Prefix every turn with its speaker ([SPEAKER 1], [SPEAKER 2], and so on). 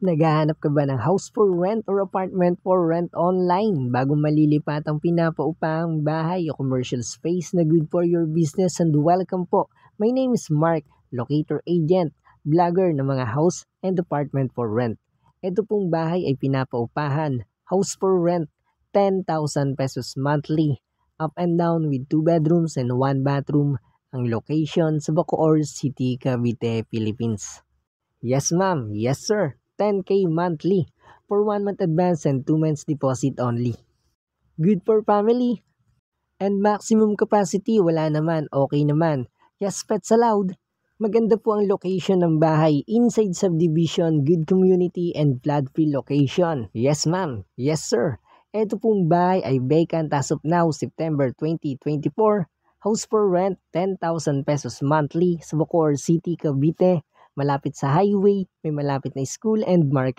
[SPEAKER 1] Naghahanap ka ba ng house for rent or apartment for rent online bago malilipat ang pinapaupahang bahay o commercial space na good for your business? And welcome po. My name is Mark, locator agent, vlogger ng mga house and apartment for rent. Ito pong bahay ay pinapaupahan. House for rent, 10,000 pesos monthly. Up and down with 2 bedrooms and 1 bathroom. Ang location sa Bacoor City, Cavite, Philippines. Yes ma'am, yes sir. 10K monthly for 1 month advance and 2 months deposit only. Good for family. And maximum capacity, wala naman, okay naman. Yes, pets allowed. Maganda po ang location ng bahay, inside subdivision, good community, and flood-free location. Yes ma'am, yes sir. Ito pong bahay ay vacant as of now, September 2024. House for rent, 10,000 pesos monthly sa Bacoor City, Cavite. Malapit sa highway, may malapit na school and market.